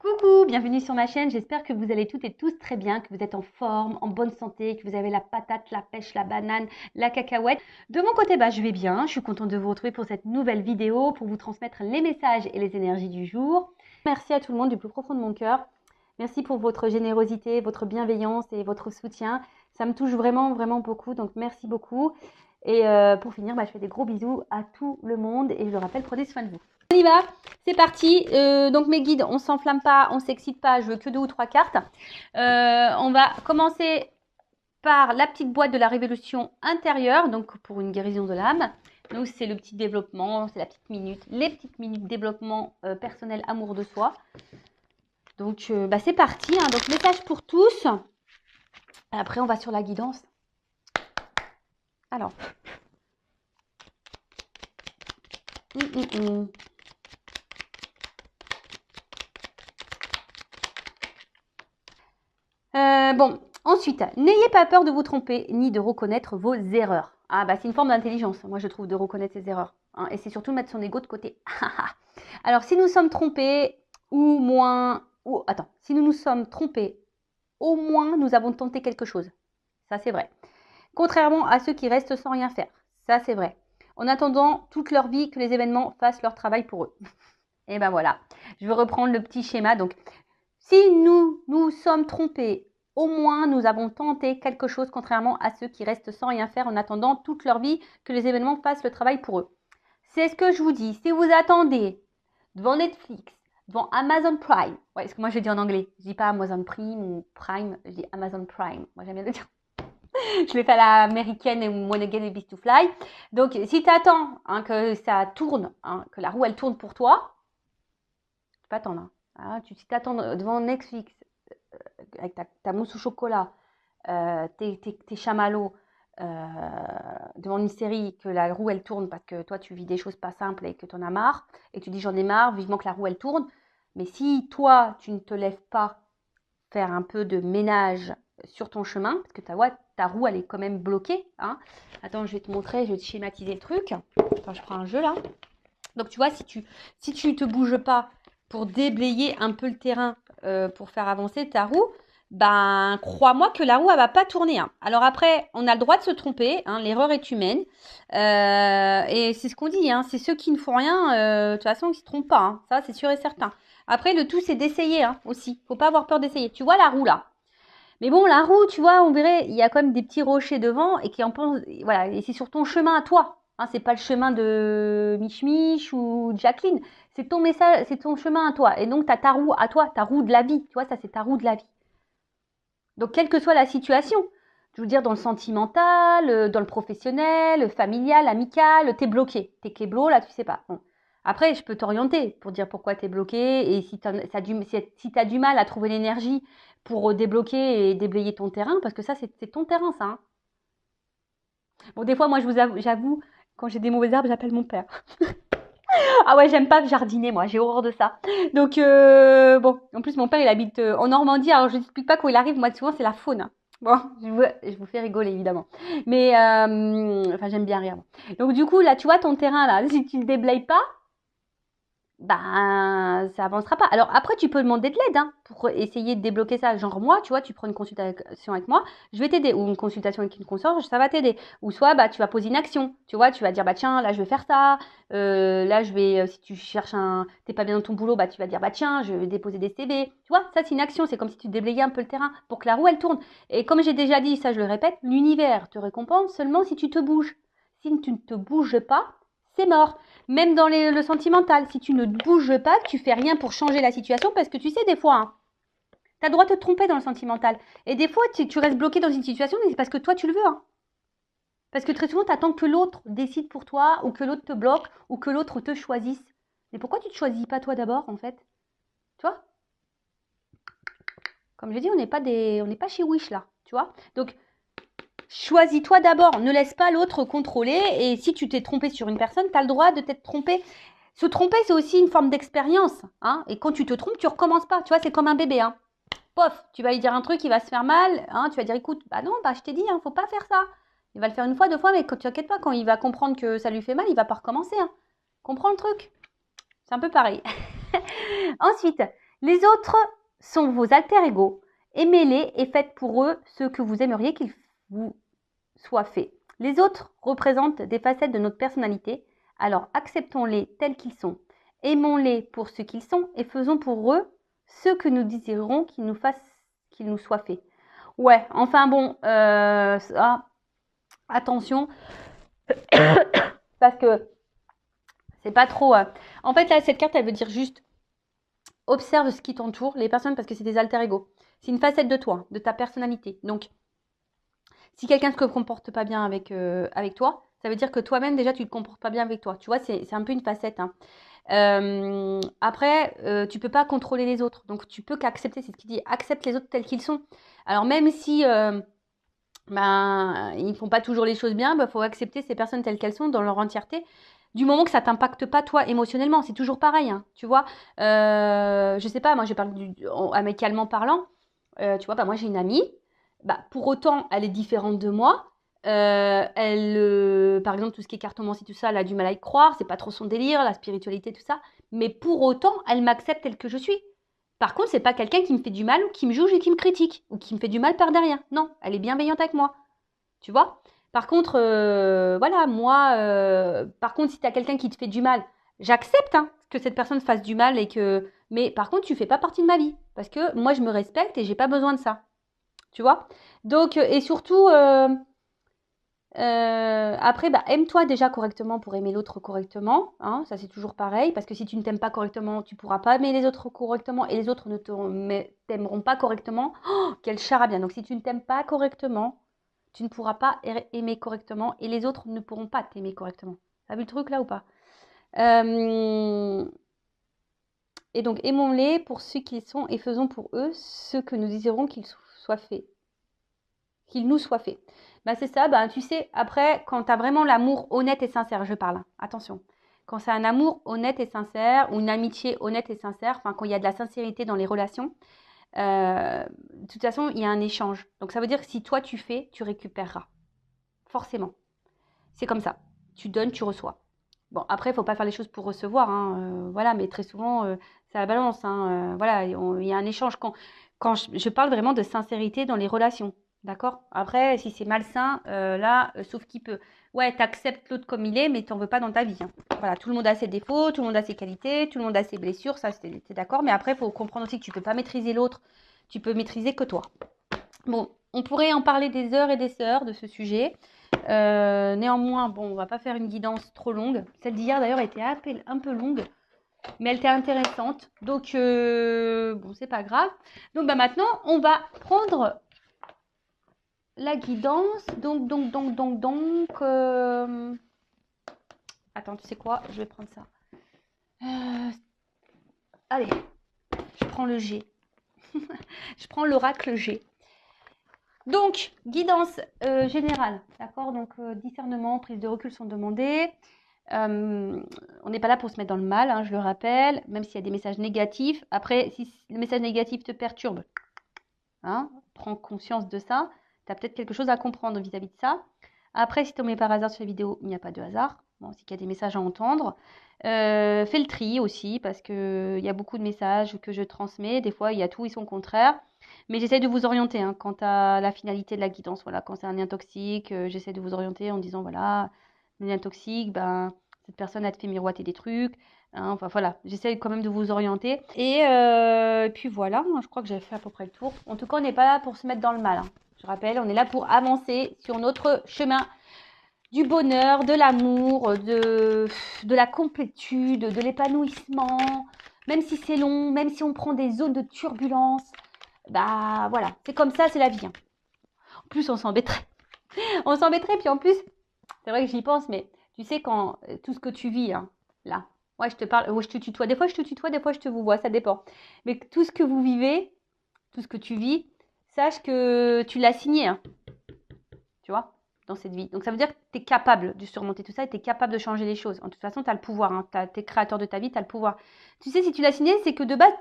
Coucou, bienvenue sur ma chaîne, j'espère que vous allez toutes et tous très bien, que vous êtes en forme, en bonne santé, que vous avez la patate, la pêche, la banane, la cacahuète. De mon côté, je vais bien, je suis contente de vous retrouver pour cette nouvelle vidéo, pour vous transmettre les messages et les énergies du jour. Merci à tout le monde du plus profond de mon cœur. Merci pour votre générosité, votre bienveillance et votre soutien. Ça me touche vraiment, vraiment beaucoup, donc merci beaucoup. Et pour finir, je fais des gros bisous à tout le monde et je le rappelle, prenez soin de vous. On y va, c'est parti. Donc mes guides, on ne s'enflamme pas, on ne s'excite pas, je veux que 2 ou 3 cartes. On va commencer par la petite boîte de la révolution intérieure, donc pour une guérison de l'âme. Donc c'est le petit développement, c'est la petite minute, les petites minutes développement personnel, amour de soi. Donc c'est parti, hein. Donc message pour tous. Après on va sur la guidance. Alors. Bon, ensuite, n'ayez pas peur de vous tromper ni de reconnaître vos erreurs. Ah c'est une forme d'intelligence, moi je trouve, de reconnaître ses erreurs. Hein, et c'est surtout mettre son ego de côté. Alors si nous sommes trompés, si nous nous sommes trompés, au moins nous avons tenté quelque chose. Ça c'est vrai. Contrairement à ceux qui restent sans rien faire. Ça c'est vrai. En attendant toute leur vie que les événements fassent leur travail pour eux. Et ben voilà, je vais reprendre le petit schéma. Donc, si nous nous sommes trompés, au moins nous avons tenté quelque chose, contrairement à ceux qui restent sans rien faire en attendant toute leur vie que les événements fassent le travail pour eux. C'est ce que je vous dis. Si vous attendez devant Netflix, devant Amazon Prime, ouais, parce que moi je dis en anglais, je dis pas Amazon Prime ou Prime, je dis Amazon Prime. Moi j'aime bien le dire. Je l'ai fait à l'américaine et When Again It Beats to Fly. Donc si tu attends que ça tourne, que la roue elle tourne pour toi, tu peux attendre. Si tu attends devant Netflix avec ta mousse au chocolat, tes chamallows, devant une série, que la roue elle tourne parce que toi tu vis des choses pas simples et que tu en as marre, et tu dis j'en ai marre, vivement que la roue elle tourne. Mais si toi tu ne te lèves pas faire un peu de ménage sur ton chemin, parce que ta roue elle est quand même bloquée. Attends, je vais te montrer, je vais te schématiser le truc. Attends, je prends un jeu là. Donc tu vois, si tu te bouges pas pour déblayer un peu le terrain, pour faire avancer ta roue, crois-moi que la roue elle va pas tourner. Alors après, on a le droit de se tromper, l'erreur est humaine, et c'est ce qu'on dit, c'est ceux qui ne font rien, de toute façon, qui se trompent pas, ça c'est sûr et certain. Après, le tout c'est d'essayer aussi, faut pas avoir peur d'essayer. Tu vois la roue là, mais bon, la roue, tu vois, on verrait, il y a quand même des petits rochers devant et qui en pensent, voilà, et c'est sur ton chemin à toi. C'est pas le chemin de Mich Mich ou Jacqueline, c'est ton message, c'est ton chemin à toi. Et donc, tu as ta roue à toi, ta roue de la vie. Tu vois, ça, c'est ta roue de la vie. Donc, quelle que soit la situation, je veux dire, dans le sentimental, dans le professionnel, le familial, amical, t'es bloqué. T'es kéblo, là, tu sais pas. Bon. Après, je peux t'orienter pour dire pourquoi t'es bloqué et si t'as du mal à trouver l'énergie pour débloquer et déblayer ton terrain, parce que ça, c'est ton terrain, ça. Bon, des fois, moi, j'avoue, quand j'ai des mauvaises herbes, j'appelle mon père. Ah ouais, j'aime pas jardiner, moi, j'ai horreur de ça. Donc, bon, en plus, mon père, il habite en Normandie, alors je ne t'explique pas quand il arrive, moi, souvent, c'est la faune. Bon, je vous fais rigoler, évidemment. Mais, j'aime bien rire. Donc, du coup, là, tu vois, ton terrain, là, si tu le déblayes pas, ça avancera pas. Alors après, tu peux demander de l'aide pour essayer de débloquer ça. Genre moi, tu vois, tu prends une consultation avec moi, je vais t'aider. Ou une consultation avec une consorge, ça va t'aider. Ou soit, tu vas poser une action. Tu vois, tu vas dire, tiens, là, je vais faire ça. Là, je vais, si tu cherches t'es pas bien dans ton boulot, tu vas dire, tiens, je vais déposer des CV. Tu vois, ça, c'est une action. C'est comme si tu déblayais un peu le terrain pour que la roue, elle tourne. Et comme j'ai déjà dit, ça, je le répète, l'univers te récompense seulement si tu te bouges. Si tu ne te bouges pas, c'est mort. Même dans le sentimental, si tu ne bouges pas, tu fais rien pour changer la situation, parce que tu sais, des fois, tu as le droit de te tromper dans le sentimental. Et des fois, tu restes bloqué dans une situation, mais c'est parce que toi, tu le veux. Parce que très souvent, tu attends que l'autre décide pour toi, ou que l'autre te bloque, ou que l'autre te choisisse. Mais pourquoi tu ne te choisis pas toi d'abord, en fait? Tu vois? Comme je dis, on n'est pas chez Wish, là. Tu vois? Donc, choisis-toi d'abord, ne laisse pas l'autre contrôler. Et si tu t'es trompé sur une personne, tu as le droit de t'être trompé. Se tromper, c'est aussi une forme d'expérience. Et quand tu te trompes, tu recommences pas. Tu vois, c'est comme un bébé. Pof, tu vas lui dire un truc, il va se faire mal. Tu vas dire, écoute, non, je t'ai dit, faut pas faire ça. Il va le faire une fois, deux fois, mais quand tu t'inquiètes pas, quand il va comprendre que ça lui fait mal, il va pas recommencer. Comprends le truc? C'est un peu pareil. Ensuite, Les autres sont vos alter-ego. Aimez-les et faites pour eux ce que vous aimeriez qu'ils vous soient faits. Les autres représentent des facettes de notre personnalité, alors acceptons-les tels qu'ils sont. Aimons-les pour ce qu'ils sont et faisons pour eux ce que nous désirerons qu'ils nous soient faits. Ouais, enfin bon, attention, parce que c'est pas trop... En fait, là, cette carte, elle veut dire juste observe ce qui t'entoure, les personnes, parce que c'est des alter-ego. C'est une facette de toi, de ta personnalité. Donc, si quelqu'un ne se comporte pas bien avec toi, ça veut dire que toi-même, déjà, tu ne te comportes pas bien avec toi. Tu vois, c'est un peu une facette. Hein. Après, tu peux pas contrôler les autres. Donc, tu peux qu'accepter, c'est ce qu'il dit, accepte les autres tels qu'ils sont. Alors, même si ils ne font pas toujours les choses bien, faut accepter ces personnes telles qu'elles sont dans leur entièreté. Du moment que ça t'impacte pas toi émotionnellement, c'est toujours pareil, hein, tu vois. Je sais pas, moi je parle amicalement parlant. Tu vois, moi j'ai une amie. Pour autant, elle est différente de moi. Par exemple, tout ce qui est cartomancie, tout ça, elle a du mal à y croire. C'est pas trop son délire, la spiritualité, tout ça. Mais pour autant, elle m'accepte telle que je suis. Par contre, c'est pas quelqu'un qui me fait du mal ou qui me juge et qui me critique ou qui me fait du mal par derrière. Non, elle est bienveillante avec moi. Tu vois? Par contre, voilà, moi, par contre, si tu as quelqu'un qui te fait du mal, j'accepte hein, que cette personne fasse du mal et que. Mais par contre, tu fais pas partie de ma vie. Parce que moi, je me respecte et j'ai pas besoin de ça. Tu vois? Donc, et surtout, après, aime-toi déjà correctement pour aimer l'autre correctement. Hein, ça, c'est toujours pareil. Parce que si tu ne t'aimes pas correctement, tu ne pourras pas aimer les autres correctement. Et les autres ne t'aimeront pas correctement. Oh, quel charabia. Donc, si tu ne t'aimes pas correctement, tu ne pourras pas aimer correctement. Et les autres ne pourront pas t'aimer correctement. T'as vu le truc là ou pas? Et donc, aimons-les pour ce qu'ils sont et faisons pour eux ce que nous désirons qu'ils soient faits. Qu'il nous soit fait. C'est ça, tu sais, après, quand tu as vraiment l'amour honnête et sincère, je parle, attention. Quand c'est un amour honnête et sincère, ou une amitié honnête et sincère, enfin quand il y a de la sincérité dans les relations, de toute façon, il y a un échange. Donc ça veut dire que si toi tu fais, tu récupéreras. Forcément. C'est comme ça. Tu donnes, tu reçois. Bon, après, il ne faut pas faire les choses pour recevoir, hein, voilà, mais très souvent, c'est la balance. Hein, voilà, il y a un échange. Quand je parle vraiment de sincérité dans les relations. D'accord? Après, si c'est malsain, là, sauf qui peut. Ouais, t'acceptes l'autre comme il est, mais t'en veux pas dans ta vie. Hein. Voilà, tout le monde a ses défauts, tout le monde a ses qualités, tout le monde a ses blessures, ça, t'es d'accord. Mais après, il faut comprendre aussi que tu peux pas maîtriser l'autre, tu peux maîtriser que toi. Bon, on pourrait en parler des heures et des heures de ce sujet. Néanmoins, bon, on va pas faire une guidance trop longue. Celle d'hier, d'ailleurs, était un peu longue, mais elle était intéressante. Donc, bon, c'est pas grave. Donc, maintenant, on va prendre la guidance, attends, tu sais quoi? Je vais prendre ça. Allez, je prends le G. Je prends l'oracle G. Donc, guidance générale, d'accord? Donc, discernement, prise de recul sont demandées. On n'est pas là pour se mettre dans le mal, hein, je le rappelle, même s'il y a des messages négatifs. Après, si le message négatif te perturbe, hein, prends conscience de ça. Tu as peut-être quelque chose à comprendre vis-à-vis de ça. Après, si tu tombes par hasard sur la vidéo, il n'y a pas de hasard. Bon, c'est qu'il y a des messages à entendre. Fais le tri aussi, parce qu'il y a beaucoup de messages que je transmets. Des fois, il y a tout et son contraire. Mais j'essaie de vous orienter hein, quant à la finalité de la guidance. Voilà, quand c'est un lien toxique, j'essaie de vous orienter en disant, voilà, le lien toxique, cette personne a te fait miroiter des trucs. Hein, enfin voilà, j'essaie quand même de vous orienter. Et puis voilà, je crois que j'ai fait à peu près le tour. En tout cas, on n'est pas là pour se mettre dans le mal. Hein. Je rappelle, on est là pour avancer sur notre chemin du bonheur, de l'amour, de la complétude, de l'épanouissement. Même si c'est long, même si on prend des zones de turbulence, voilà, c'est comme ça, c'est la vie. Hein. En plus, on s'embêterait. On s'embêterait, puis en plus, c'est vrai que j'y pense, mais tu sais, quand tout ce que tu vis, hein, là, ouais, je te parle, ouais, je te tutoie. Des fois, je te tutoie, des fois, je te vous vois, ça dépend. Mais tout ce que vous vivez, tout ce que tu vis, sache que tu l'as signé, hein, tu vois, dans cette vie. Donc, ça veut dire que tu es capable de surmonter tout ça et tu es capable de changer les choses. En toute façon, tu as le pouvoir. Hein, tu es créateur de ta vie, tu as le pouvoir. Tu sais, si tu l'as signé, c'est que de base,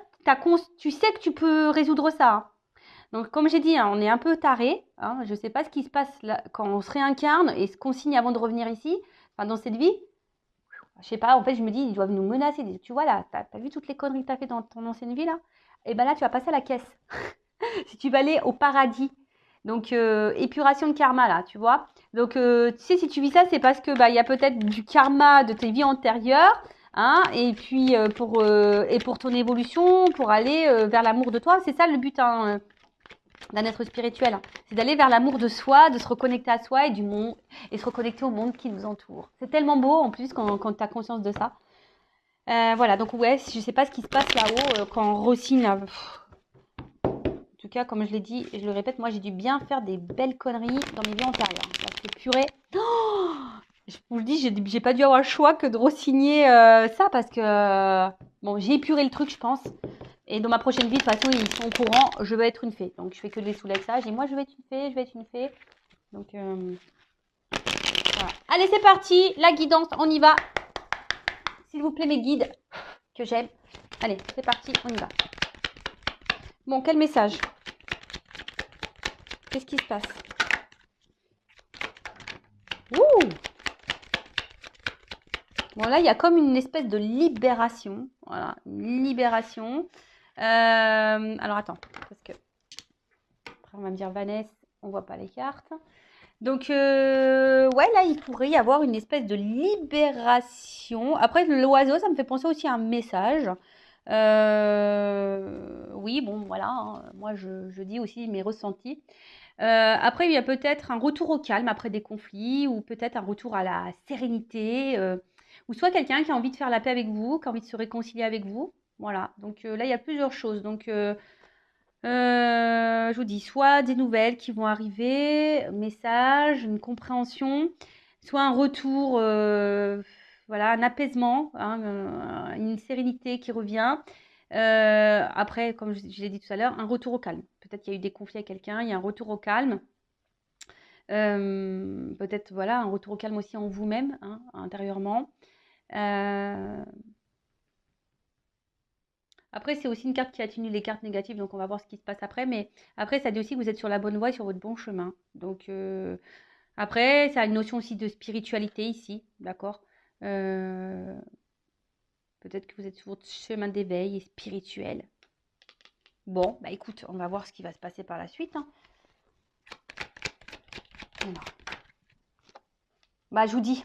tu sais que tu peux résoudre ça. Hein. Donc, comme j'ai dit, hein, on est un peu taré. Hein, je ne sais pas ce qui se passe là, quand on se réincarne et se consigne avant de revenir ici, enfin, dans cette vie. Je sais pas, en fait, je me dis, ils doivent nous menacer. Tu vois, là, t'as vu toutes les conneries que t'as fait dans ton ancienne vie, là? Et ben là, tu vas passer à la caisse. Si tu vas aller au paradis. Donc, épuration de karma, là, tu vois. Donc, tu sais, si tu vis ça, c'est parce que, bah, il y a peut-être du karma de tes vies antérieures, hein, et puis, et pour ton évolution, pour aller vers l'amour de toi. C'est ça le but, hein, d'un être spirituel. C'est d'aller vers l'amour de soi, de se reconnecter à soi et du monde, et se reconnecter au monde qui nous entoure. C'est tellement beau, en plus, quand tu as conscience de ça. Voilà, donc ouais, je sais pas ce qui se passe là-haut quand Rossine, en tout cas, comme je l'ai dit, et je le répète, moi j'ai dû bien faire des belles conneries dans mes vies antérieures. Parce que purée, oh, je vous le dis, j'ai pas dû avoir le choix que de re-signer ça parce que bon, j'ai épuré le truc, je pense. Et dans ma prochaine vie, de toute façon, ils sont au courant, je vais être une fée. Donc je fais que les saouler avec ça. Je dis, moi je vais être une fée, je vais être une fée. Donc voilà. Allez, c'est parti, la guidance, on y va. S'il vous plaît, mes guides que j'aime. Allez, c'est parti, on y va. Bon, quel message? Qu'est-ce qui se passe? Ouh! Bon, là, il y a comme une espèce de libération. Voilà, une libération. Alors, attends, parce que après, on va me dire, Vanessa, on voit pas les cartes. Donc, ouais, là, il pourrait y avoir une espèce de libération. Après, l'oiseau, ça me fait penser aussi à un message. Oui, bon, voilà, hein, moi, je dis aussi mes ressentis. Après, il y a peut-être un retour au calme après des conflits ou peut-être un retour à la sérénité ou soit quelqu'un qui a envie de faire la paix avec vous, qui a envie de se réconcilier avec vous. Voilà, donc là, il y a plusieurs choses. Donc, je vous dis, soit des nouvelles qui vont arriver, message, une compréhension, soit un retour, voilà, un apaisement, hein, une sérénité qui revient. Après, comme je l'ai dit tout à l'heure, un retour au calme. Peut-être qu'il y a eu des conflits avec quelqu'un, il y a un retour au calme. Peut-être, voilà, un retour au calme aussi en vous-même, hein, intérieurement. Euh, Après, c'est aussi une carte qui atténue les cartes négatives, donc on va voir ce qui se passe après. Mais après, ça dit aussi que vous êtes sur la bonne voie et sur votre bon chemin. Donc, après, ça a une notion aussi de spiritualité ici, d'accord. Euh, Peut-être que vous êtes sur votre chemin d'éveil et spirituel. Bon, bah écoute, on va voir ce qui va se passer par la suite, hein. Alors, bah, je vous dis.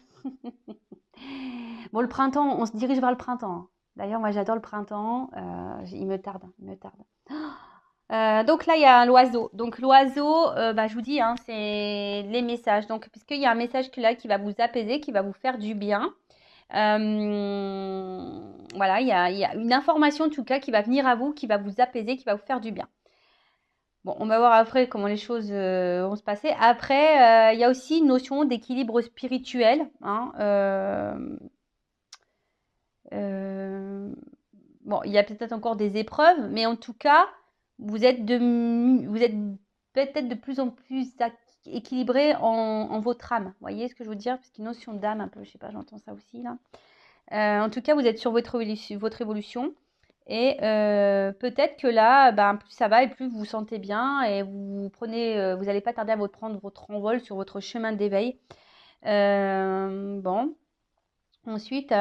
Bon, le printemps, on se dirige vers le printemps. D'ailleurs, moi, j'adore le printemps. Il me tarde, il me tarde. Donc là, il y a l'oiseau. Donc l'oiseau, bah, je vous dis, hein, c'est les messages. Donc, puisqu'il y a un message là qui va vous apaiser, qui va vous faire du bien. Voilà, il y a une information en tout cas qui va venir à vous, qui va vous apaiser, qui va vous faire du bien. Bon, on va voir après comment les choses vont se passer. Après, il y a aussi une notion d'équilibre spirituel, hein. Euh, bon, il y a peut-être encore des épreuves, mais en tout cas, vous êtes peut-être de plus en plus équilibré en votre âme. Vous voyez ce que je veux dire? Parce qu'une notion d'âme, un peu, je sais pas, j'entends ça aussi là. En tout cas, vous êtes sur votre évolution. Et peut-être que là, ben, plus ça va et plus vous vous sentez bien et vous prenez, vous n'allez pas tarder à prendre votre envol sur votre chemin d'éveil. Bon, ensuite,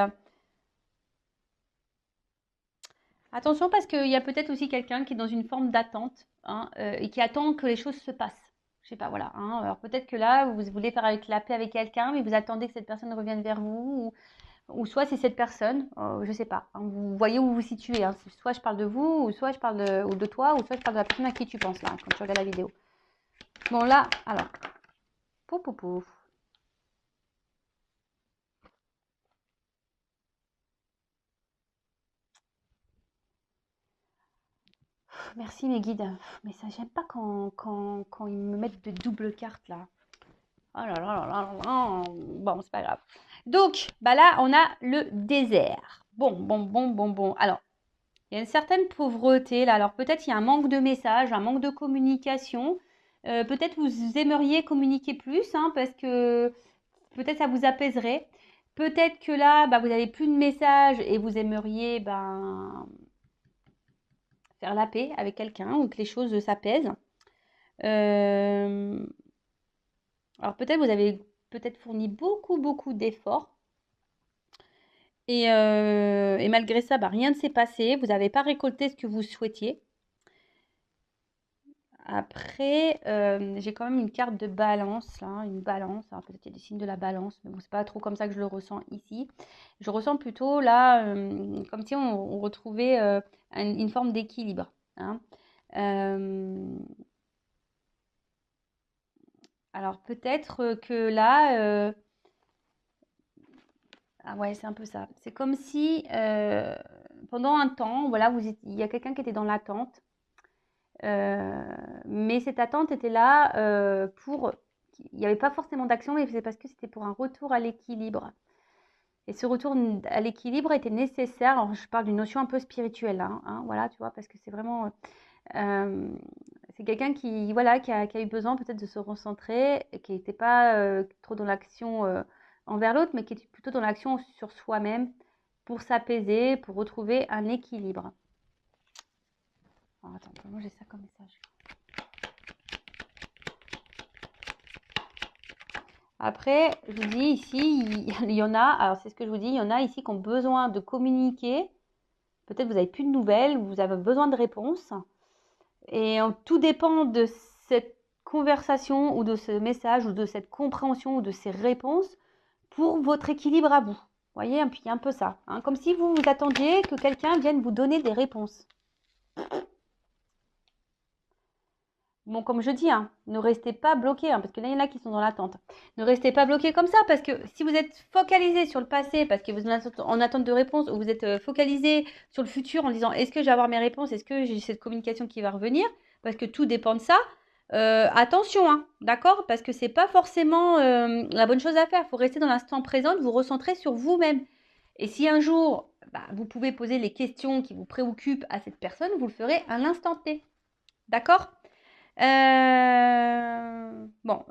attention parce qu'il y a peut-être aussi quelqu'un qui est dans une forme d'attente, hein, et qui attend que les choses se passent. Je sais pas, voilà, hein. Alors peut-être que là, vous voulez faire avec la paix avec quelqu'un, mais vous attendez que cette personne revienne vers vous, ou soit c'est cette personne, je sais pas, hein. Vous voyez où vous vous situez, hein. Soit je parle de vous, ou soit je parle ou de toi, ou soit je parle de la personne à qui tu penses là, quand tu regardes la vidéo. Bon là, alors, pouf pouf pouf. Merci mes guides. Mais ça, j'aime pas quand ils me mettent de doubles cartes là. Oh là là là là là là. Bon, c'est pas grave. Donc, bah là, on a le désert. Bon. Alors, il y a une certaine pauvreté là. Alors, peut-être il y a un manque de messages, un manque de communication. Peut-être vous aimeriez communiquer plus, hein, parce que peut-être ça vous apaiserait. Peut-être que là, bah, vous n'avez plus de messages et vous aimeriez ben, faire la paix avec quelqu'un ou que les choses s'apaisent. Euh, alors peut-être vous avez peut-être fourni beaucoup d'efforts. Et malgré ça, bah, rien ne s'est passé. Vous n'avez pas récolté ce que vous souhaitiez. Après, j'ai quand même une carte de balance, là, une balance. Alors peut-être il y a des signes de la balance, mais bon, c'est pas trop comme ça que je le ressens ici. Je ressens plutôt là, comme si on retrouvait une forme d'équilibre, hein. Euh, alors peut-être que là, ah ouais, c'est un peu ça. C'est comme si pendant un temps, voilà, il y a quelqu'un qui était dans l'attente. Mais cette attente était là pour. Il n'y avait pas forcément d'action, mais c'est parce que c'était pour un retour à l'équilibre. Et ce retour à l'équilibre était nécessaire. Alors, je parle d'une notion un peu spirituelle, hein, voilà, tu vois, parce que c'est vraiment. euh, c'est quelqu'un qui, voilà, qui a eu besoin peut-être de se recentrer, et qui n'était pas trop dans l'action envers l'autre, mais qui était plutôt dans l'action sur soi-même pour s'apaiser, pour retrouver un équilibre. Alors, attends, comment j'ai ça comme message? Après, je vous dis ici, il y en a, alors c'est ce que je vous dis, il y en a ici qui ont besoin de communiquer. Peut-être vous n'avez plus de nouvelles, vous avez besoin de réponses. Et tout dépend de cette conversation ou de ce message ou de cette compréhension ou de ces réponses pour votre équilibre à vous. Vous voyez, puis il y a un peu ça, hein, comme si vous vous attendiez que quelqu'un vienne vous donner des réponses. Bon, comme je dis, hein, ne restez pas bloqué, parce que là, il y en a qui sont dans l'attente. Ne restez pas bloqué comme ça, parce que si vous êtes focalisé sur le passé, parce que vous êtes en attente de réponse, ou vous êtes focalisé sur le futur en disant est-ce que je vais avoir mes réponses, est-ce que j'ai cette communication qui va revenir, parce que tout dépend de ça, attention, hein, d'accord? Parce que c'est pas forcément la bonne chose à faire. Il faut rester dans l'instant présent, vous recentrer sur vous-même. Et si un jour, vous pouvez poser les questions qui vous préoccupent à cette personne, vous le ferez à l'instant T. D'accord? Bon,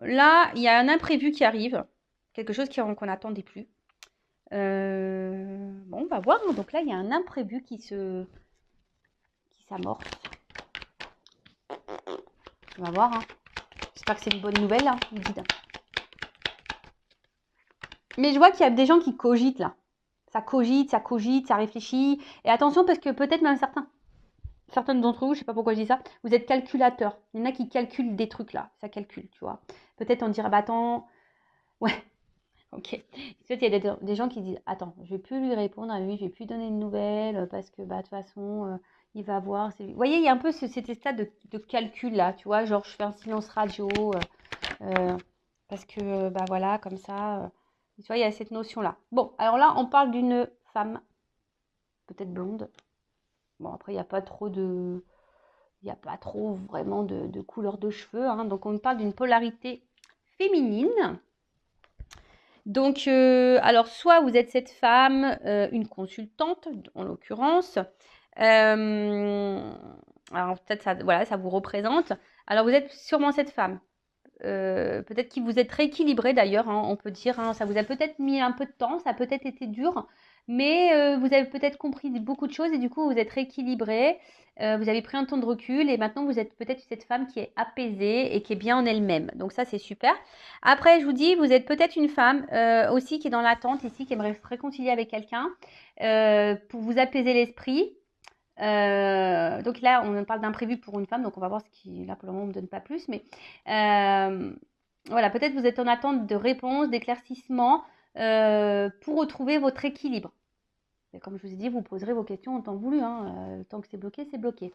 là, il y a un imprévu qui arrive, quelque chose qu'on n'attendait plus. Bon, on va voir, hein. Donc là, il y a un imprévu qui s'amorce. On va voir, hein. J'espère que c'est une bonne nouvelle, hein, vous dites. Mais je vois qu'il y a des gens qui cogitent là. Ça cogite, ça réfléchit. Et attention, parce que peut-être même certaines d'entre vous, je sais pas pourquoi je dis ça, vous êtes calculateurs. Il y en a qui calculent des trucs là, ça calcule, tu vois. Peut-être on dirait, attends, ouais, ok. Peut-être il y a des gens qui disent, attends, je vais plus lui répondre à lui, je vais plus donner de nouvelles parce que de toute façon, il va voir. Vous voyez, il y a un peu cet état de calcul là, tu vois, genre je fais un silence radio parce que voilà, comme ça, tu vois, il y a cette notion là. Bon, alors là, on parle d'une femme, peut-être blonde. Bon, après, il n'y a pas trop vraiment de couleur de cheveux, hein. Donc on parle d'une polarité féminine. Donc, alors soit vous êtes cette femme, une consultante en l'occurrence. Alors peut-être ça, voilà, ça vous représente. Alors vous êtes sûrement cette femme. Peut-être que vous êtes rééquilibré d'ailleurs, hein, on peut dire, hein. Ça vous a peut-être mis un peu de temps, ça a peut-être été dur, mais vous avez peut-être compris beaucoup de choses et du coup vous êtes rééquilibré. Vous avez pris un temps de recul et maintenant vous êtes peut-être cette femme qui est apaisée et qui est bien en elle-même. Donc ça c'est super. Après je vous dis, vous êtes peut-être une femme aussi qui est dans l'attente ici, qui aimerait se réconcilier avec quelqu'un pour vous apaiser l'esprit. Donc là, on parle d'imprévu pour une femme, donc on va voir ce qui, là pour le moment, on ne me donne pas plus, mais voilà, peut-être vous êtes en attente de réponses, d'éclaircissements pour retrouver votre équilibre. Et comme je vous ai dit, vous poserez vos questions en temps voulu, hein, tant que c'est bloqué, c'est bloqué.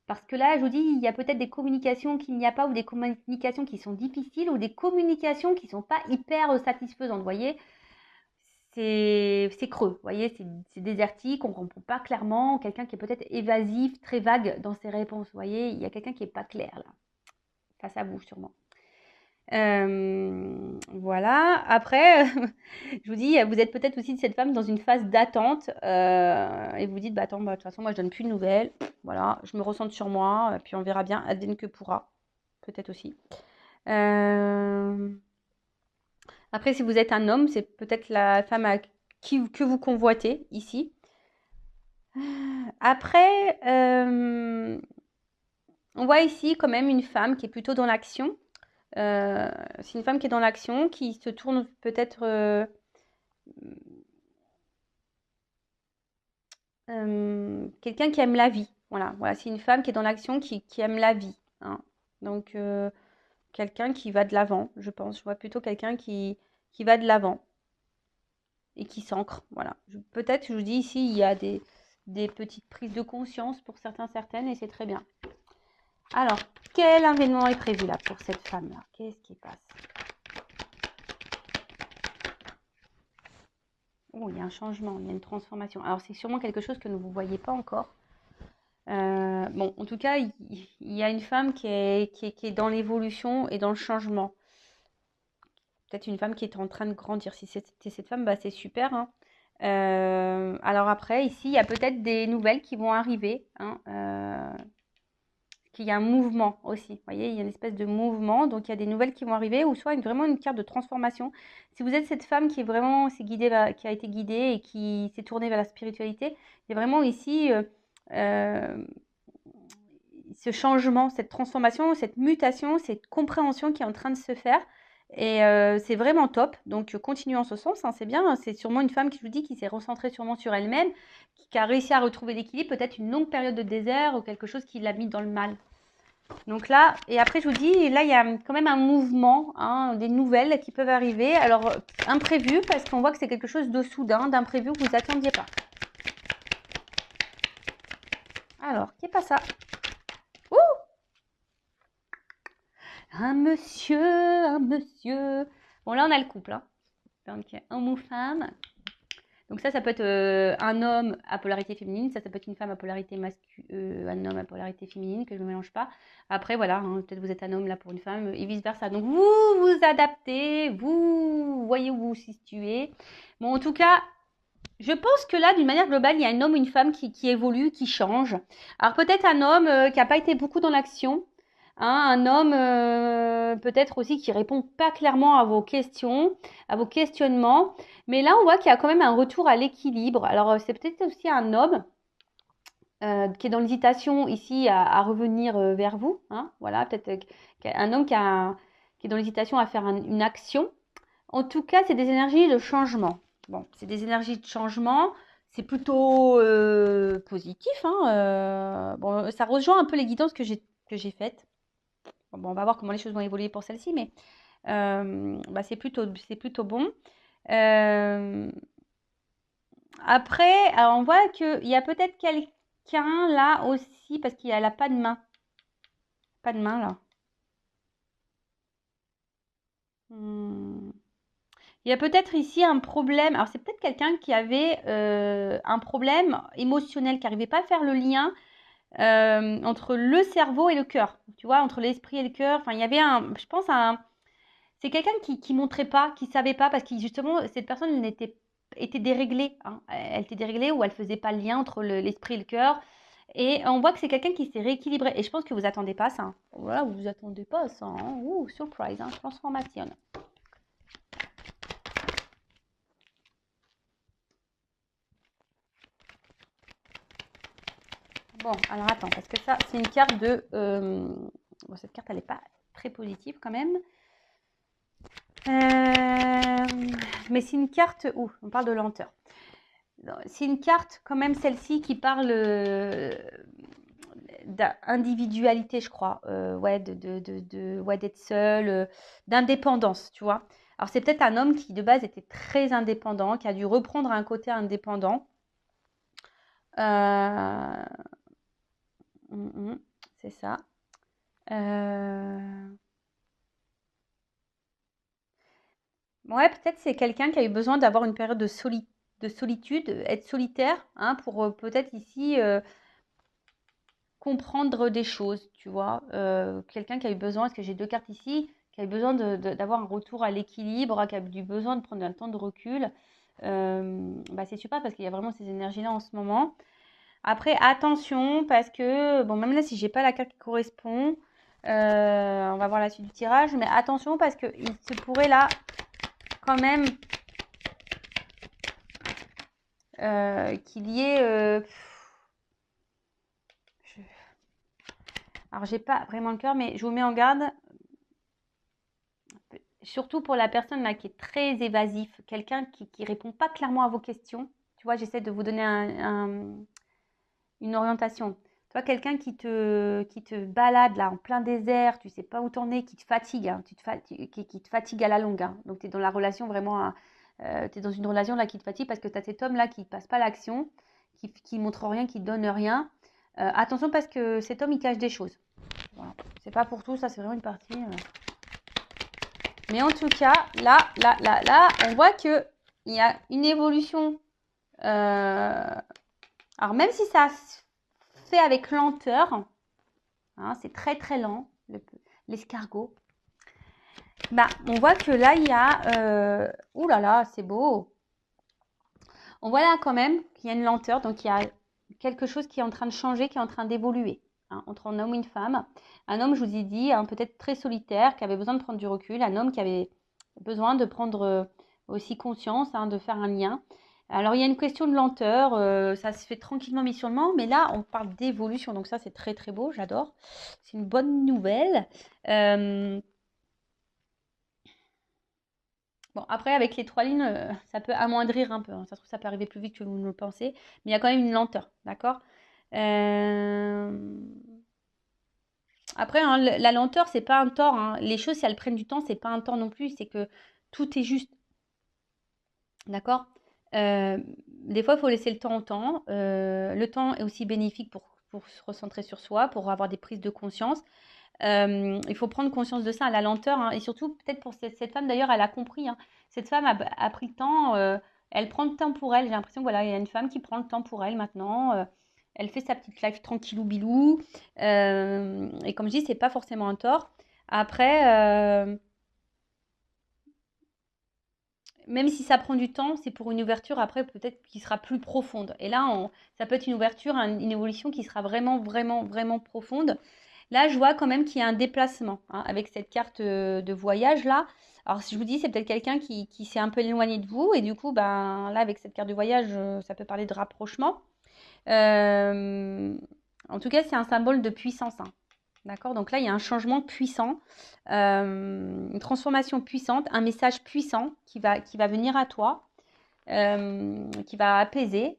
Parce que là, je vous dis, il y a peut-être des communications qu'il n'y a pas, ou des communications qui sont difficiles, ou des communications qui ne sont pas hyper satisfaisantes, vous voyez. C'est creux, vous voyez, c'est désertique, on ne comprend pas clairement, quelqu'un qui est peut-être évasif, très vague dans ses réponses, vous voyez, il y a quelqu'un qui n'est pas clair là, face à vous sûrement. Voilà, après, je vous dis, vous êtes peut-être aussi de cette femme dans une phase d'attente et vous dites, attends, de toute façon, moi je donne plus de nouvelles, voilà, je me ressente sur moi, puis on verra bien, advienne que pourra, peut-être aussi. Après, si vous êtes un homme, c'est peut-être la femme que vous convoitez ici. Après, on voit ici quand même une femme qui est plutôt dans l'action. C'est une femme qui est dans l'action, qui se tourne peut-être quelqu'un qui aime la vie. Voilà, voilà, c'est une femme qui est dans l'action, qui aime la vie, hein. Donc, quelqu'un qui va de l'avant, je pense. Je vois plutôt quelqu'un qui va de l'avant et qui s'ancre. Voilà. Peut-être, je vous dis ici, il y a des petites prises de conscience pour certains, certaines, et c'est très bien. Alors, quel événement est prévu là pour cette femme-là? Qu'est-ce qui passe? Oh, il y a un changement, il y a une transformation. Alors, c'est sûrement quelque chose que vous ne voyez pas encore. Bon, en tout cas, il y a une femme qui est dans l'évolution et dans le changement. Peut-être une femme qui est en train de grandir. Si c'était cette femme, bah, c'est super, hein. Alors après, ici, il y a peut-être des nouvelles qui vont arriver, hein, qu'il y a un mouvement aussi. Vous voyez, il y a une espèce de mouvement, donc il y a des nouvelles qui vont arriver, ou soit vraiment une carte de transformation. Si vous êtes cette femme qui est vraiment qui a été guidée et qui s'est tournée vers la spiritualité, il y a vraiment ici euh, ce changement, cette transformation, cette mutation, cette compréhension qui est en train de se faire. Et c'est vraiment top. Donc, continuez en ce sens, hein, c'est bien. C'est sûrement une femme qui, je vous dis, qui s'est recentrée sûrement sur elle-même, qui a réussi à retrouver l'équilibre, peut-être une longue période de désert ou quelque chose qui l'a mis dans le mal. Donc là, et après, je vous dis, là, il y a quand même un mouvement, hein, des nouvelles qui peuvent arriver. Alors, imprévu, parce qu'on voit que c'est quelque chose de soudain, d'imprévu que vous n'attendiez pas. Alors, qui est pas ça? Ouh! Un monsieur. Bon, là, on a le couple, hein. Donc, homme ou femme. Donc ça peut être un homme à polarité féminine, ça peut être une femme à polarité masculine, un homme à polarité féminine, que je ne mélange pas. Après, voilà, hein, peut-être vous êtes un homme là pour une femme, et vice-versa. Donc vous vous adaptez, vous voyez où vous vous situez. Bon, en tout cas, je pense que là, d'une manière globale, il y a un homme ou une femme qui évolue, qui change. Alors peut-être un homme qui n'a pas été beaucoup dans l'action, hein, un homme peut-être aussi qui répond pas clairement à vos questions, à vos questionnements. Mais là, on voit qu'il y a quand même un retour à l'équilibre. Alors c'est peut-être aussi un homme qui est dans l'hésitation ici à revenir vers vous, hein. Voilà, peut-être un homme qui est dans l'hésitation à faire une action. En tout cas, c'est des énergies de changement. Bon, c'est des énergies de changement. C'est plutôt positif, hein. Bon, ça rejoint un peu les guidances que j'ai faites. Bon, on va voir comment les choses vont évoluer pour celle-ci, mais bah, c'est plutôt bon. Euh, Après, alors on voit qu'il y a peut-être quelqu'un là aussi, parce qu'il n'a pas de main. Pas de main là. Hmm. Il y a peut-être ici un problème. Alors, c'est peut-être quelqu'un qui avait un problème émotionnel, qui n'arrivait pas à faire le lien entre le cerveau et le cœur. Tu vois, entre l'esprit et le cœur. Enfin, il y avait je pense, c'est quelqu'un qui montrait pas, qui savait pas, parce que justement, cette personne était déréglée, hein. Elle était déréglée ou elle faisait pas le lien entre l'esprit et le cœur. Et on voit que c'est quelqu'un qui s'est rééquilibré. Et je pense que vous attendez pas ça, hein. Voilà, vous attendez pas ça, hein. Ouh, surprise, hein, transformation. Bon, alors attends, parce que ça, c'est une carte de... Bon, cette carte, elle n'est pas très positive quand même. Mais c'est une carte... Ouh, on parle de lenteur. C'est une carte, quand même, celle-ci, qui parle d'individualité, je crois. Ouais, ouais, d'être seul, d'indépendance, tu vois. Alors, c'est peut-être un homme qui, de base, était très indépendant, qui a dû reprendre un côté indépendant. Euh, c'est ça. Euh, Ouais, peut-être c'est quelqu'un qui a eu besoin d'avoir une période de solitude, être solitaire, hein, pour peut-être ici comprendre des choses, tu vois. Quelqu'un qui a eu besoin, parce que j'ai deux cartes ici, qui a eu besoin d'avoir un retour à l'équilibre, qui a eu besoin de prendre un temps de recul. Bah, c'est super parce qu'il y a vraiment ces énergies-là en ce moment. Après, attention, parce que, bon, même là, si j'ai pas la carte qui correspond, on va voir la suite du tirage, mais attention parce qu'il se pourrait là quand même qu'il y ait... alors, j'ai pas vraiment le cœur, mais je vous mets en garde, surtout pour la personne là qui est très évasif, quelqu'un qui répond pas clairement à vos questions. Tu vois, j'essaie de vous donner une orientation. Toi, quelqu'un qui te balade là en plein désert, tu sais pas où t'en es, qui te fatigue, hein, qui te fatigue à la longue. Hein. Donc, tu es dans la relation vraiment, tu es dans une relation là qui te fatigue parce que tu as cet homme là qui passe pas l'action, qui montre rien, qui donne rien. Attention parce que cet homme il cache des choses. Voilà. C'est pas pour tout, ça c'est vraiment une partie. Mais en tout cas, là, on voit qu'il y a une évolution. Alors même si ça se fait avec lenteur, hein, c'est très très lent, l'escargot. Bah, on voit que là, il y a... ouh là là, c'est beau. On voit là quand même qu'il y a une lenteur, donc il y a quelque chose qui est en train de changer, qui est en train d'évoluer. Hein, entre un homme et une femme. Un homme, je vous ai dit, hein, peut-être très solitaire, qui avait besoin de prendre du recul. Un homme qui avait besoin de prendre aussi conscience, hein, de faire un lien. Alors, il y a une question de lenteur. Ça se fait tranquillement, mais sûrement. Mais là, on parle d'évolution. Donc ça, c'est très, très beau. J'adore. C'est une bonne nouvelle. Bon, après, avec les 3 lignes, ça peut amoindrir un peu. Hein. Ça se trouve, ça peut arriver plus vite que vous ne le pensez. Mais il y a quand même une lenteur. D'accord. Après, hein, la lenteur, c'est pas un tort. Hein. Les choses, si elles prennent du temps, c'est pas un tort non plus. C'est que tout est juste. D'accord. Des fois, il faut laisser le temps au temps. Le temps est aussi bénéfique pour se recentrer sur soi, pour avoir des prises de conscience. Il faut prendre conscience de ça, la lenteur. Hein. Et surtout, peut-être pour cette femme, d'ailleurs, elle a compris. Hein. Cette femme a pris le temps. Elle prend le temps pour elle. J'ai l'impression que voilà, il y a une femme qui prend le temps pour elle maintenant. Elle fait sa petite life tranquillou bilou. Et comme je dis, c'est pas forcément un tort. Après, même si ça prend du temps, c'est pour une ouverture après peut-être qui sera plus profonde. Et là, ça peut être une ouverture, une évolution qui sera vraiment, vraiment, vraiment profonde. Là, je vois quand même qu'il y a un déplacement hein, avec cette carte de voyage là. Alors, si je vous dis, c'est peut-être quelqu'un qui s'est un peu éloigné de vous. Et du coup, ben, là, avec cette carte de voyage, ça peut parler de rapprochement. En tout cas, c'est un symbole de puissance. Hein. D'accord. Donc là, il y a un changement puissant, une transformation puissante, un message puissant qui va venir à toi, qui va apaiser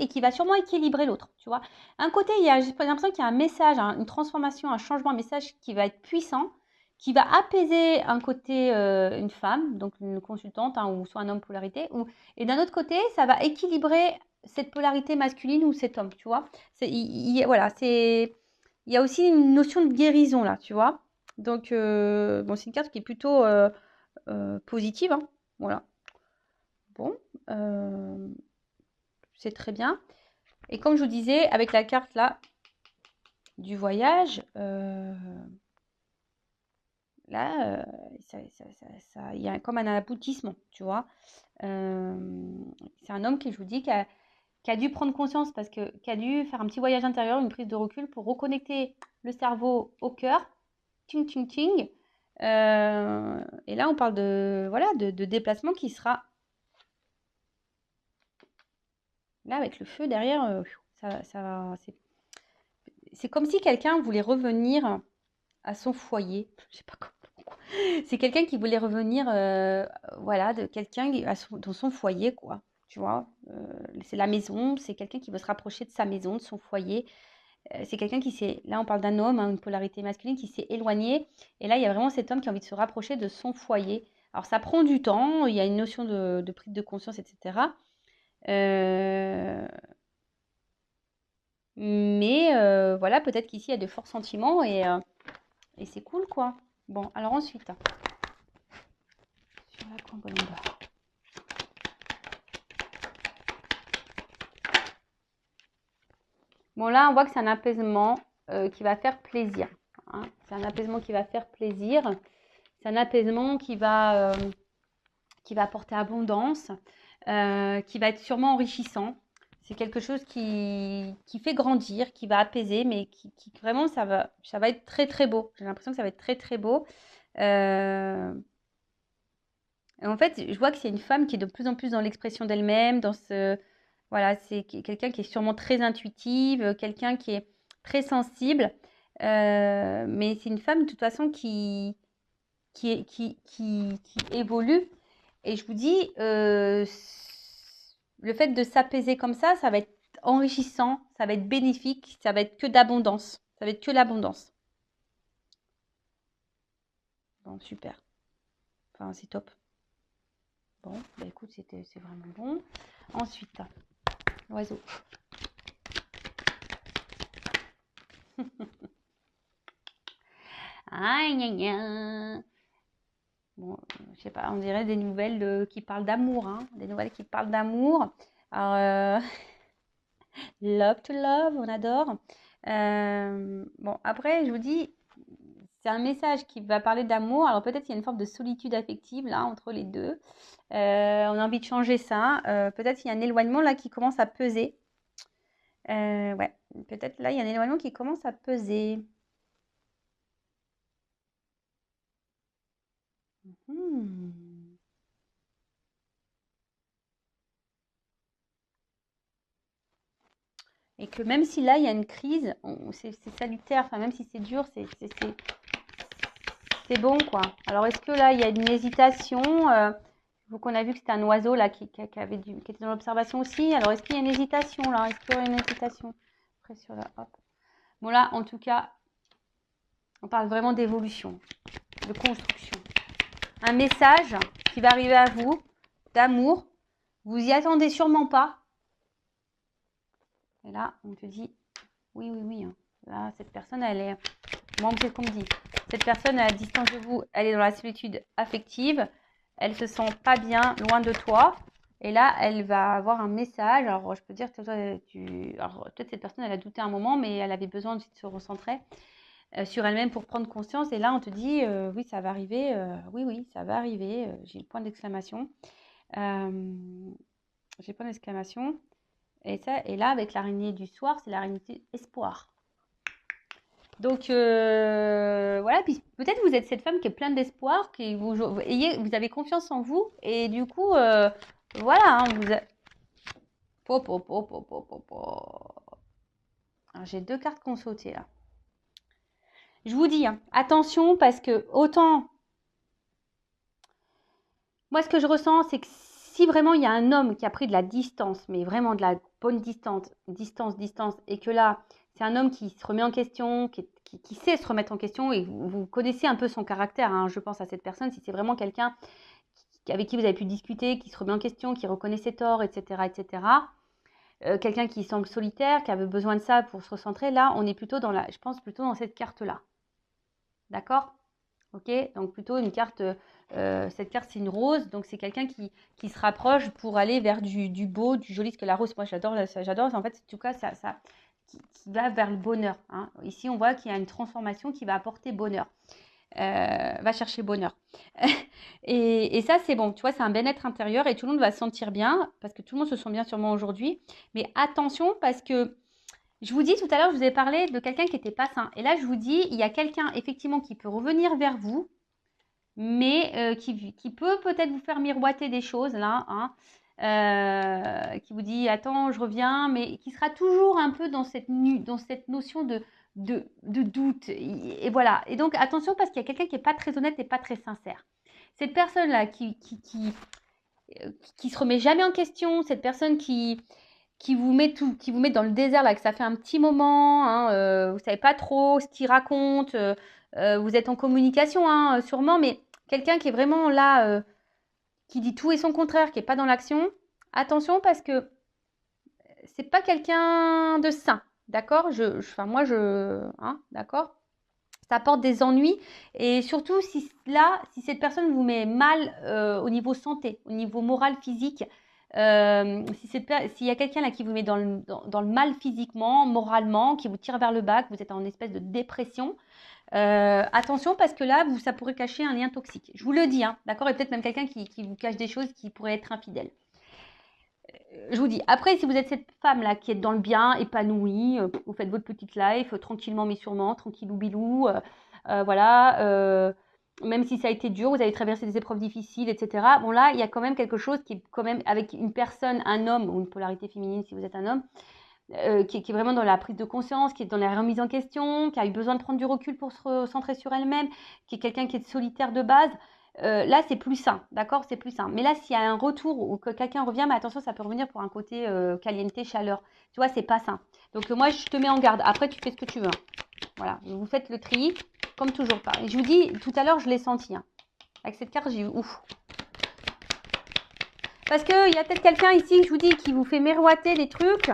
et qui va sûrement équilibrer l'autre. Tu vois. Un côté, j'ai l'impression qu'il y a un message, hein, une transformation, un changement, un message qui va être puissant, qui va apaiser un côté une femme, donc une consultante, hein, ou soit un homme polarité, et d'un autre côté, ça va équilibrer cette polarité masculine ou cet homme, tu vois. Voilà, il y a aussi une notion de guérison là, tu vois. Donc, bon, c'est une carte qui est plutôt positive, hein. Voilà. Bon, c'est très bien. Et comme je vous disais, avec la carte là du voyage, là, il y a comme un aboutissement, tu vois. C'est un homme qui, je vous dis, qui a dû prendre conscience parce que qui a dû faire un petit voyage intérieur, une prise de recul pour reconnecter le cerveau au cœur. Ting, ting, ting. Et là, on parle de, voilà, de déplacement qui sera là avec le feu derrière. C'est comme si quelqu'un voulait revenir à son foyer. Je sais pas comment. C'est quelqu'un qui voulait revenir, voilà, de quelqu'un dans son foyer, quoi. Tu vois, c'est la maison, c'est quelqu'un qui veut se rapprocher de sa maison, de son foyer. C'est quelqu'un qui s'est, là on parle d'un homme, hein, une polarité masculine qui s'est éloigné. Et là, il y a vraiment cet homme qui a envie de se rapprocher de son foyer. Alors ça prend du temps, il y a une notion de prise de conscience, etc. Euh, mais voilà, peut-être qu'ici, il y a de forts sentiments et c'est cool, quoi. Bon, alors ensuite, sur la componente. Bon, là, on voit que c'est un apaisement qui va faire plaisir. Hein. C'est un apaisement qui va faire plaisir. C'est un apaisement qui va apporter abondance, qui va être sûrement enrichissant. C'est quelque chose qui fait grandir, qui va apaiser, mais qui vraiment, ça va être très, très beau. J'ai l'impression que ça va être très, très beau. Et en fait, je vois que c'est une femme qui est de plus en plus dans l'expression d'elle-même, dans ce... Voilà, c'est quelqu'un qui est sûrement très intuitive, quelqu'un qui est très sensible. Mais c'est une femme, de toute façon, qui évolue. Et je vous dis, le fait de s'apaiser comme ça va être enrichissant, ça va être bénéfique, ça va être que d'abondance. Ça va être que l'abondance. Bon, super. Enfin, c'est top. Bon, bah écoute, c'est vraiment bon. Ensuite, l'oiseau. Aïe, aïe, aïe. Bon, je sais pas, on dirait des nouvelles qui parlent d'amour, hein, des nouvelles qui parlent d'amour. Alors, love to love, on adore. Bon, après, je vous dis, c'est un message qui va parler d'amour. Alors peut-être qu'il y a une forme de solitude affective là entre les deux. On a envie de changer ça. Peut-être qu'il y a un éloignement là qui commence à peser. Ouais, peut-être là il y a un éloignement qui commence à peser. Et que même si là il y a une crise, c'est salutaire. Enfin même si c'est dur, c'est bon quoi. Alors est-ce que là il y a une hésitation Donc on a vu que c'était un oiseau là qui était dans l'observation aussi. Alors est-ce qu'il y a une hésitation là? Est-ce qu'il y aurait une hésitation? Après sur la hop. Bon là en tout cas, on parle vraiment d'évolution, de construction. Un message qui va arriver à vous, d'amour. Vous y attendez sûrement pas. Et là on te dit oui, oui, oui. Hein. Là cette personne elle est, moi c'est ce qu'on me dit. Cette personne à distance de vous, elle est dans la solitude affective. Elle se sent pas bien loin de toi. Et là, elle va avoir un message. Alors, je peux dire que toi, alors, peut-être cette personne, elle a douté un moment, mais elle avait besoin de se recentrer sur elle-même pour prendre conscience. Et là, on te dit, oui, ça va arriver. Oui, oui, ça va arriver. J'ai le point d'exclamation. J'ai le point d'exclamation. Et là, avec l'araignée du soir, c'est l'araignée espoir. Donc voilà, puis peut-être vous êtes cette femme qui est pleine d'espoir, qui vous avez confiance en vous, et du coup, voilà, hein, j'ai 2 cartes qui ont sauté là. Je vous dis, hein, attention parce que autant, moi ce que je ressens, c'est que si vraiment il y a un homme qui a pris de la distance, mais vraiment de la bonne distance, et que là, c'est un homme qui se remet en question, qui sait se remettre en question, et vous connaissez un peu son caractère, hein, je pense à cette personne, si c'est vraiment quelqu'un avec qui vous avez pu discuter, qui se remet en question, qui reconnaît ses torts, etc., etc., quelqu'un qui semble solitaire, qui avait besoin de ça pour se recentrer, là, on est plutôt je pense plutôt dans cette carte-là. D'accord? Ok? Donc plutôt une carte, cette carte c'est une rose, donc c'est quelqu'un qui se rapproche pour aller vers du beau, du joli, parce que la rose, moi j'adore, en fait, en tout cas, qui va vers le bonheur. Hein. Ici, on voit qu'il y a une transformation qui va apporter bonheur. Va chercher bonheur. et ça, c'est bon, tu vois, c'est un bien-être intérieur et tout le monde va se sentir bien, parce que tout le monde se sent bien sûrement aujourd'hui. Mais attention, parce que je vous dis tout à l'heure, je vous ai parlé de quelqu'un qui n'était pas sain. Et là, je vous dis, il y a quelqu'un effectivement qui peut revenir vers vous, mais qui peut peut-être vous faire miroiter des choses là, hein, qui vous dit attends, je reviens, mais qui sera toujours un peu dans cette notion de doute. Et voilà. Et donc attention parce qu'il y a quelqu'un qui n'est pas très honnête et pas très sincère. Cette personne-là qui se remet jamais en question, cette personne qui vous met dans le désert là, que ça fait un petit moment, hein, vous savez pas trop ce qu'il raconte, vous êtes en communication, hein, sûrement, mais quelqu'un qui est vraiment là, qui dit tout et son contraire, qui est pas dans l'action, attention parce que c'est pas quelqu'un de sain, d'accord? Moi, hein, d'accord? Ça apporte des ennuis et surtout si cette personne vous met mal au niveau santé, au niveau moral, physique, s'il y a quelqu'un là qui vous met dans le mal physiquement, moralement, qui vous tire vers le bas, que vous êtes en espèce de dépression, attention parce que là, ça pourrait cacher un lien toxique. Je vous le dis, hein, d'accord? Et peut-être même quelqu'un qui vous cache des choses qui pourraient être infidèles. Je vous dis, après, si vous êtes cette femme-là qui est dans le bien, épanouie, vous faites votre petite life, tranquillement mais sûrement, tranquillou bilou, voilà, même si ça a été dur, vous avez traversé des épreuves difficiles, etc. Bon là, il y a quand même quelque chose qui est quand même avec une personne, un homme, ou une polarité féminine si vous êtes un homme, qui est vraiment dans la prise de conscience, qui est dans la remise en question, qui a eu besoin de prendre du recul pour se recentrer sur elle-même, qui est quelqu'un qui est solitaire de base. là, c'est plus sain, d'accord? C'est plus sain. Mais là, s'il y a un retour ou que quelqu'un revient, mais attention, ça peut revenir pour un côté caliente, chaleur. Tu vois, c'est pas sain. Donc, moi, je te mets en garde. Après, tu fais ce que tu veux. Hein. Voilà, vous faites le tri, comme toujours. Et je vous dis, tout à l'heure, je l'ai senti. Hein. Avec cette carte, j'ai eu ouf. Parce qu'il y a peut-être quelqu'un ici, je vous dis, qui vous fait miroiter des trucs.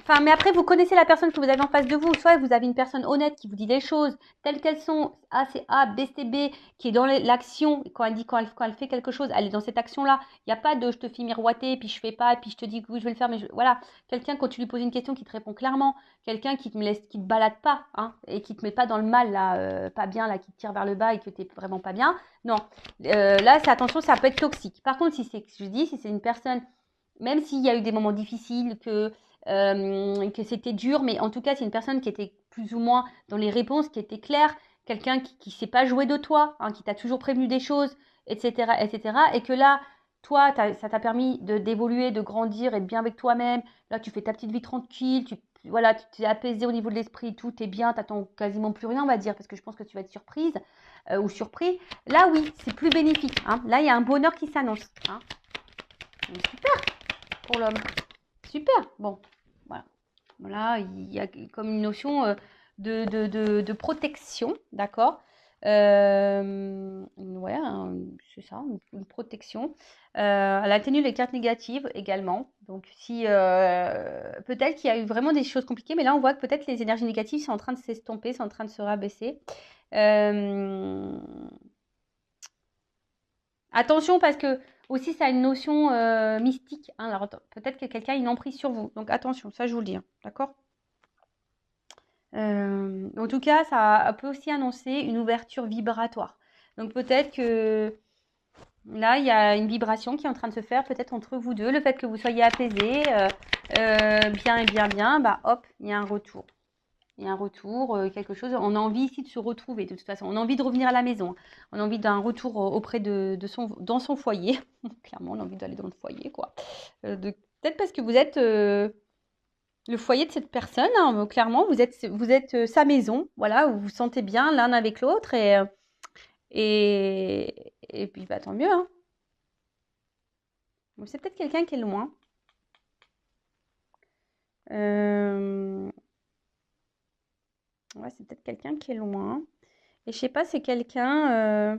Enfin, mais après, vous connaissez la personne que vous avez en face de vous. Soit vous avez une personne honnête qui vous dit les choses telles qu'elles sont. A, c'est A, B, c'est B, qui est dans l'action. Quand elle fait quelque chose, elle est dans cette action-là. Il n'y a pas de je te fais miroiter, puis je fais pas, puis je te dis que oui, je vais le faire. Voilà. Quelqu'un, quand tu lui poses une question, qui te répond clairement. Quelqu'un qui te balade pas, hein, et qui te met pas dans le mal, là, pas bien, là, qui te tire vers le bas et que tu n'es vraiment pas bien. Non. Là, c'est attention, ça peut être toxique. Par contre, si c'est une personne, même s'il y a eu des moments difficiles, que c'était dur, mais en tout cas, c'est une personne qui était plus ou moins dans les réponses, qui était claire, quelqu'un qui ne s'est pas joué de toi, hein, qui t'a toujours prévenu des choses, etc., etc., et que là, toi, ça t'a permis d'évoluer, de grandir, être bien avec toi-même. Là, tu fais ta petite vie tranquille, voilà, tu t'es apaisé au niveau de l'esprit, tout est bien, t'attends quasiment plus rien, on va dire, parce que je pense que tu vas être surprise ou surpris. Là, oui, c'est plus bénéfique. Hein. Là, il y a un bonheur qui s'annonce. Hein. Super pour l'homme. Super. Bon, voilà. Voilà, il y a comme une notion de protection, d'accord? Ouais, c'est ça, une protection. Elle atténue les cartes négatives également. Donc, si peut-être qu'il y a eu vraiment des choses compliquées, mais là, on voit que peut-être les énergies négatives sont en train de s'estomper, sont en train de se rabaisser. Attention parce que aussi ça a une notion mystique. Hein. Alors peut-être que quelqu'un a une emprise sur vous. Donc attention, ça je vous le dis. Hein. D'accord? En tout cas, ça peut aussi annoncer une ouverture vibratoire. Donc peut-être que là, il y a une vibration qui est en train de se faire peut-être entre vous deux. Le fait que vous soyez apaisés, bien et bien, bien, bah hop, il y a un retour. Il y a un retour, quelque chose. On a envie ici de se retrouver, de toute façon. On a envie de revenir à la maison. On a envie d'un retour auprès dans son foyer. Clairement, on a envie d'aller dans le foyer, quoi. Peut-être parce que vous êtes le foyer de cette personne. Hein, clairement, vous êtes sa maison. Voilà, vous vous sentez bien l'un avec l'autre. Et puis, bah, tant mieux. Hein. C'est peut-être quelqu'un qui est loin. Ouais, c'est peut-être quelqu'un qui est loin. Et je sais pas, c'est quelqu'un.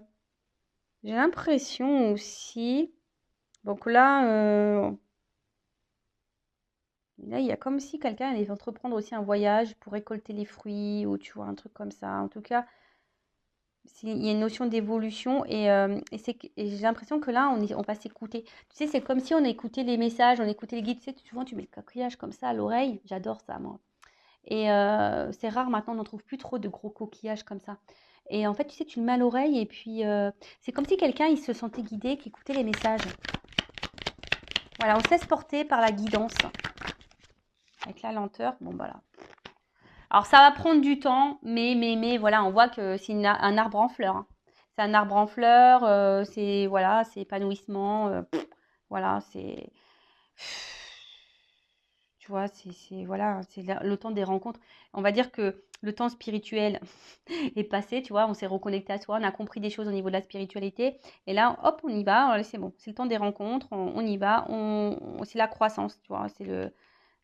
J'ai l'impression aussi. Donc là, il y a comme si quelqu'un allait entreprendre aussi un voyage pour récolter les fruits ou tu vois, un truc comme ça. En tout cas, il y a une notion d'évolution et j'ai l'impression que là, on va s'écouter. Tu sais, c'est comme si on écoutait les messages, on écoutait les guides. Tu sais, souvent, tu mets le coquillage comme ça à l'oreille. J'adore ça, moi. Et c'est rare maintenant, on n'en trouve plus trop de gros coquillages comme ça. Et en fait, tu sais, tu le mets à l'oreille et puis c'est comme si quelqu'un, il se sentait guidé, qui écoutait les messages. Voilà, on se laisse porter par la guidance. Avec la lenteur, bon voilà. Alors ça va prendre du temps, mais voilà, on voit que c'est un arbre en fleurs. Hein. C'est un arbre en fleurs, c'est voilà, c'est épanouissement. Voilà, c'est tu vois, voilà, c'est le temps des rencontres. On va dire que le temps spirituel est passé, tu vois, on s'est reconnecté à soi, on a compris des choses au niveau de la spiritualité. Et là, hop, on y va, allez, c'est bon, c'est le temps des rencontres, on y va, c'est la croissance, tu vois,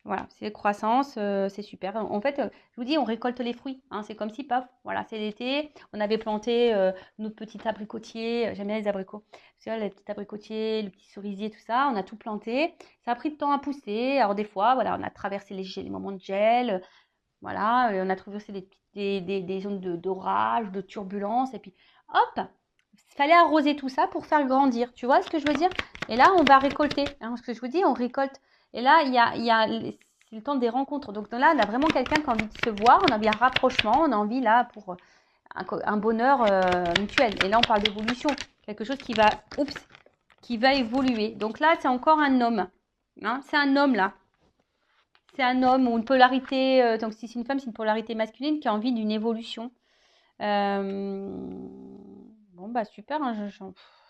voilà, c'est croissance, c'est super. En fait, je vous dis, on récolte les fruits. Hein, c'est comme si, paf, voilà, c'est l'été. On avait planté nos petits abricotiers. J'aime bien les abricots. Tu vois, les petits abricotiers, le petit cerisier, tout ça. On a tout planté. Ça a pris de temps à pousser. Alors des fois, voilà, on a traversé les moments de gel. Voilà, on a traversé des zones d'orage, de turbulence. Et puis, hop, il fallait arroser tout ça pour faire grandir. Tu vois ce que je veux dire? Et là, on va récolter. Hein, ce que je vous dis, on récolte. Et là, c'est le temps des rencontres. Donc là, on a vraiment quelqu'un qui a envie de se voir, on a envie d'un rapprochement, on a envie là pour un bonheur mutuel. Et là, on parle d'évolution. Quelque chose qui va évoluer. Donc là, c'est encore un homme. Hein, c'est un homme là. C'est un homme ou une polarité, donc si c'est une femme, c'est une polarité masculine qui a envie d'une évolution. Bon, bah super, hein,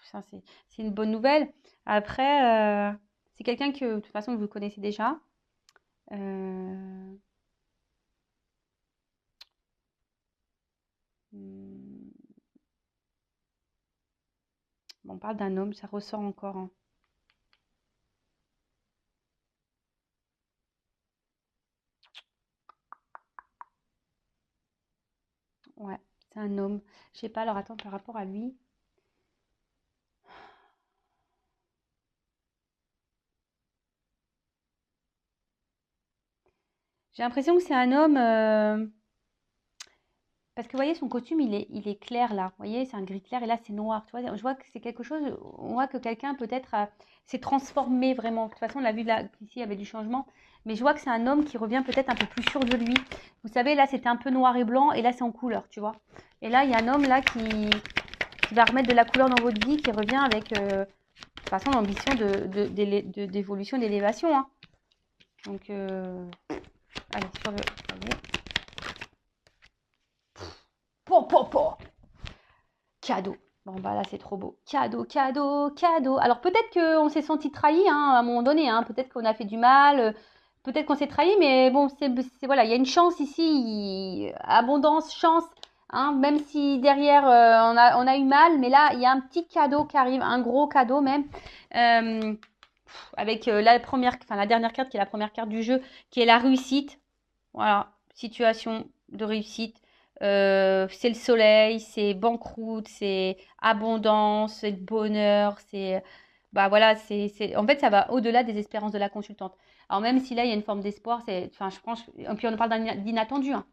ça, c'est une bonne nouvelle. Après, c'est quelqu'un que de toute façon vous connaissez déjà. Euh, hmm, On parle d'un homme, ça ressort encore, hein. Ouais, c'est un homme. Je sais pas, alors attends, par rapport à lui. J'ai l'impression que c'est un homme. Parce que vous voyez, son costume, il est clair là. Vous voyez, c'est un gris clair et là, c'est noir. Tu vois, je vois que c'est quelque chose. On voit que quelqu'un peut-être s'est transformé vraiment. De toute façon, on l'a vu là, ici, il y avait du changement. Mais je vois que c'est un homme qui revient peut-être un peu plus sûr de lui. Vous savez, là, c'était un peu noir et blanc et là, c'est en couleur, tu vois. Et là, il y a un homme là qui va remettre de la couleur dans votre vie, qui revient avec, de toute façon, l'ambition d'évolution, d'élévation, hein. Donc, allez, sur le. Allez. Po, po, po. Cadeau. Bon, bah là, c'est trop beau. Cadeau, cadeau, cadeau. Alors, peut-être qu'on s'est senti trahi, hein, à un moment donné, hein. Peut-être qu'on a fait du mal. Peut-être qu'on s'est trahi, mais bon, voilà, il y a une chance ici. Abondance, chance. Hein, même si derrière, on a eu mal. Mais là, il y a un petit cadeau qui arrive. Un gros cadeau même. Avec la dernière carte qui est la première carte du jeu, qui est la réussite. Voilà, situation de réussite. C'est le soleil, c'est banqueroute, c'est abondance, c'est bonheur, c'est bah voilà, en fait ça va au-delà des espérances de la consultante. Alors même si là il y a une forme d'espoir, enfin je pense, et puis on parle d'inattendu, hein.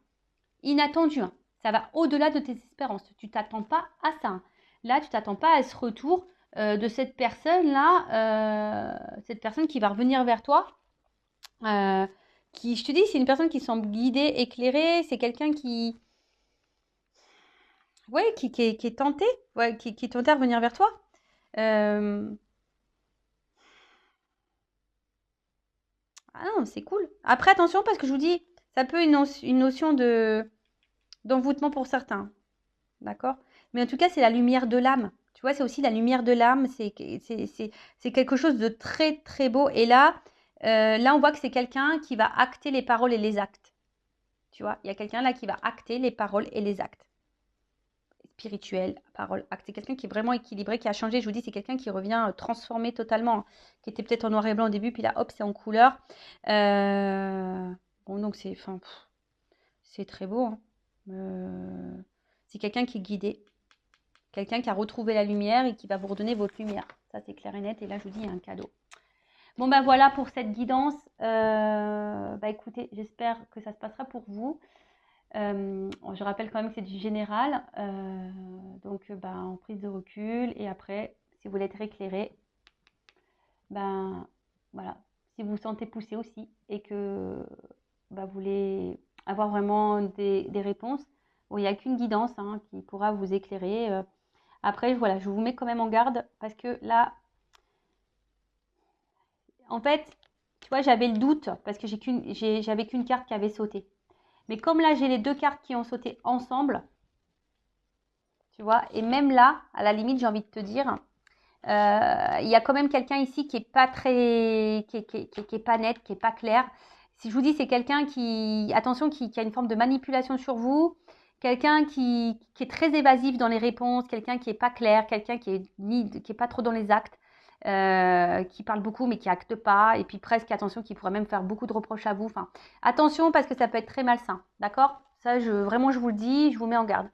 Inattendu, hein. Ça va au-delà de tes espérances. Tu t'attends pas à ça, hein. Là tu t'attends pas à ce retour de cette personne-là, cette personne qui va revenir vers toi. Je te dis, c'est une personne qui semble guidée, éclairée, c'est quelqu'un ouais, qui est tenté, ouais, qui est tenté à revenir vers toi. Euh, Ah non, c'est cool. Après, attention, parce que je vous dis, ça peut une notion d'envoûtement pour certains, d'accord? Mais en tout cas, c'est la lumière de l'âme. Tu vois, c'est aussi la lumière de l'âme. C'est quelque chose de très, très beau. Et là, on voit que c'est quelqu'un qui va acter les paroles et les actes. Tu vois, il y a quelqu'un là qui va acter les paroles et les actes. Spirituel, parole, acte. C'est quelqu'un qui est vraiment équilibré, qui a changé. Je vous dis, c'est quelqu'un qui revient transformé totalement, qui était peut-être en noir et blanc au début, puis là, hop, c'est en couleur. Bon, donc c'est très beau, hein. C'est quelqu'un qui est guidé, quelqu'un qui a retrouvé la lumière et qui va vous redonner votre lumière. Ça, c'est clair et net. Et là, je vous dis, il y a un cadeau. Bon, ben voilà pour cette guidance. Bah écoutez, j'espère que ça se passera pour vous. Je rappelle quand même que c'est du général, donc en prise de recul. Et après, si vous voulez être éclairé, ben voilà, si vous vous sentez poussé aussi et que vous voulez avoir vraiment des réponses, bon, il n'y a qu'une guidance, hein, qui pourra vous éclairer. Après, voilà, je vous mets quand même en garde parce que là, en fait, tu vois, j'avais le doute parce que j'avais qu'une carte qui avait sauté. Mais comme là, j'ai les deux cartes qui ont sauté ensemble, tu vois, et même là, à la limite, j'ai envie de te dire, il y a quand même quelqu'un ici qui est pas très, qui est pas net, qui est pas clair. Si je vous dis, c'est quelqu'un attention, qui a une forme de manipulation sur vous, quelqu'un qui est très évasif dans les réponses, quelqu'un qui est pas clair, quelqu'un qui est pas trop dans les actes, qui parle beaucoup mais qui acte pas, et puis presque, attention, qui pourrait même faire beaucoup de reproches à vous. Enfin, attention parce que ça peut être très malsain, d'accord? Ça, vraiment, je vous le dis, je vous mets en garde.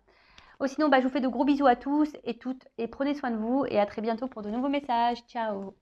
Oh, sinon, je vous fais de gros bisous à tous et toutes et prenez soin de vous et à très bientôt pour de nouveaux messages. Ciao!